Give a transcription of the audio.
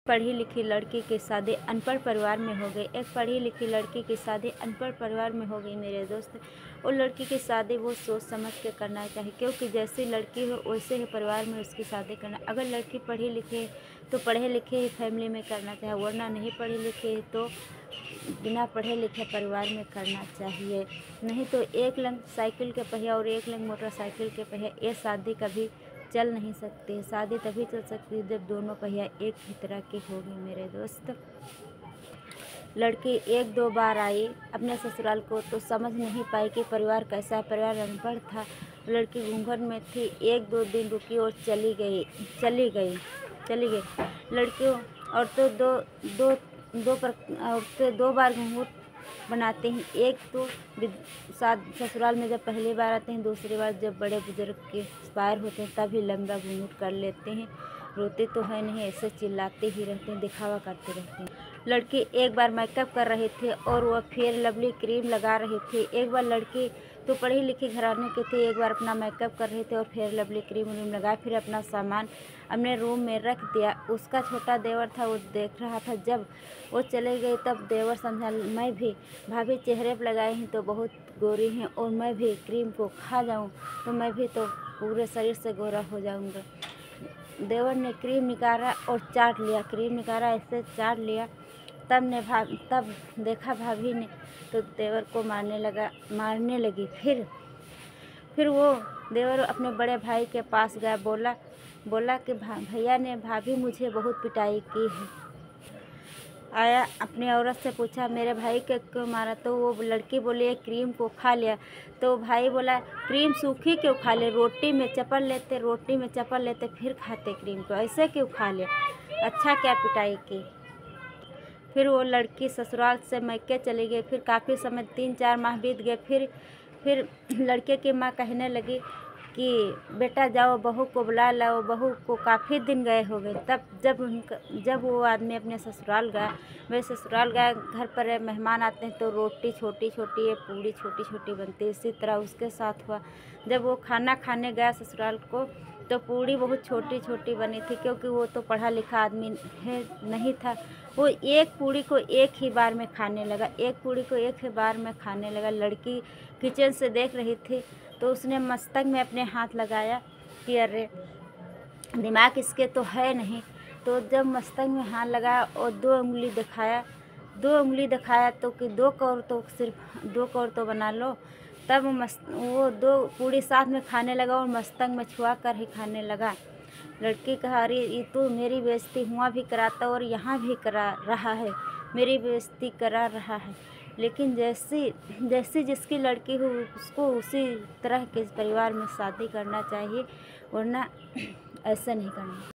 पढ़ी लिखी लड़की की शादी अनपढ़ परिवार में हो गई। एक पढ़ी लिखी लड़की की शादी अनपढ़ परिवार में हो गई मेरे दोस्त। और लड़की की शादी वो सोच समझ के करना चाहिए, क्योंकि जैसी लड़की हो वैसे ही परिवार में उसकी शादी करना। अगर लड़की पढ़ी लिखी है तो पढ़े लिखे ही फैमिली में करना चाहिए, वरना नहीं पढ़ी लिखी है तो बिना पढ़े लिखे परिवार में करना चाहिए। नहीं तो एक लंग साइकिल के पहिया और एक लंग मोटरसाइकिल के पहिया, ये शादी कभी चल नहीं सकती। शादी तभी चल सकती है जब दोनों पहिया एक ही तरह की होगी मेरे दोस्त। लड़की एक दो बार आई अपने ससुराल को तो समझ नहीं पाई कि परिवार कैसा है। परिवार अनपढ़ था। लड़की घूंघट में थी, एक दो दिन रुकी और चली गई। लड़कियों औरतें दो बार घूंघट बनाते हैं। एक तो ससुराल में जब पहली बार आते हैं, दूसरी बार जब बड़े बुजुर्ग के एक्सपायर होते हैं तभी लंबा घूंघट कर लेते हैं। रोते तो है नहीं, ऐसे चिल्लाते ही रहते हैं, दिखावा करते रहते हैं। लड़की एक बार मेकअप कर रही थी और वह फेयर लवली क्रीम लगा रही थी। एक बार लड़की तो पढ़ी लिखी घराने की थी, एक बार अपना मेकअप कर रही थी और फेयर लवली क्रीम लगा, फिर अपना सामान अपने रूम में रख दिया। उसका छोटा देवर था, वो देख रहा था। जब वो चले गए तब देवर समझा, मैं भी भाभी चेहरे पर लगाई हैं तो बहुत गोरी हैं, और मैं भी क्रीम को खा जाऊँ तो मैं भी तो पूरे शरीर से गोरा हो जाऊँगा। देवर ने क्रीम निकाला और चाट लिया, क्रीम निकाला ऐसे चाट लिया। तब देखा भाभी ने तो देवर को मारने लगी। फिर वो देवर अपने बड़े भाई के पास गया, बोला कि भैया ने भाभी मुझे बहुत पिटाई की है। आया अपनी औरत से पूछा, मेरे भाई के क्यों मारा? तो वो लड़की बोली, क्रीम को खा लिया। तो भाई बोला, क्रीम सूखी क्यों खा ले? रोटी में चपड़ लेते फिर खाते क्रीम को, ऐसे क्यों खा ले? अच्छा क्या पिटाई की? फिर वो लड़की ससुराल से मैके चली गई। फिर काफ़ी समय 3-4 माह बीत गए। फिर लड़के की माँ कहने लगी कि बेटा जाओ बहू को बुला लाओ, बहू को काफ़ी दिन गए हो गए। तब जब वो आदमी अपने ससुराल गया, घर पर मेहमान आते हैं तो रोटी छोटी छोटी है, पूड़ी छोटी छोटी बनती है। इसी तरह उसके साथ हुआ। जब वो खाना खाने गया ससुराल को तो पूड़ी बहुत छोटी छोटी बनी थी, क्योंकि वो तो पढ़ा लिखा आदमी नहीं था। वो एक पूड़ी को एक ही बार में खाने लगा। लड़की किचन से देख रही थी तो उसने मस्तक में अपने हाथ लगाया कि अरे दिमाग इसके तो है नहीं। तो जब मस्तक में हाथ लगाया और 2 उंगली दिखाया तो कि 2 कौर तो बना लो। तब वो 2 पूड़ी साथ में खाने लगा और मस्तक में छुआ कर ही खाने लगा। लड़की कहा, अरे ये तो मेरी बेइज्जती हुआ भी कराता और यहाँ भी करा रहा है, मेरी बेइज्जती करा रहा है। लेकिन जैसी जिसकी लड़की हो उसको उसी तरह के परिवार में शादी करना चाहिए, वरना ऐसा नहीं करना।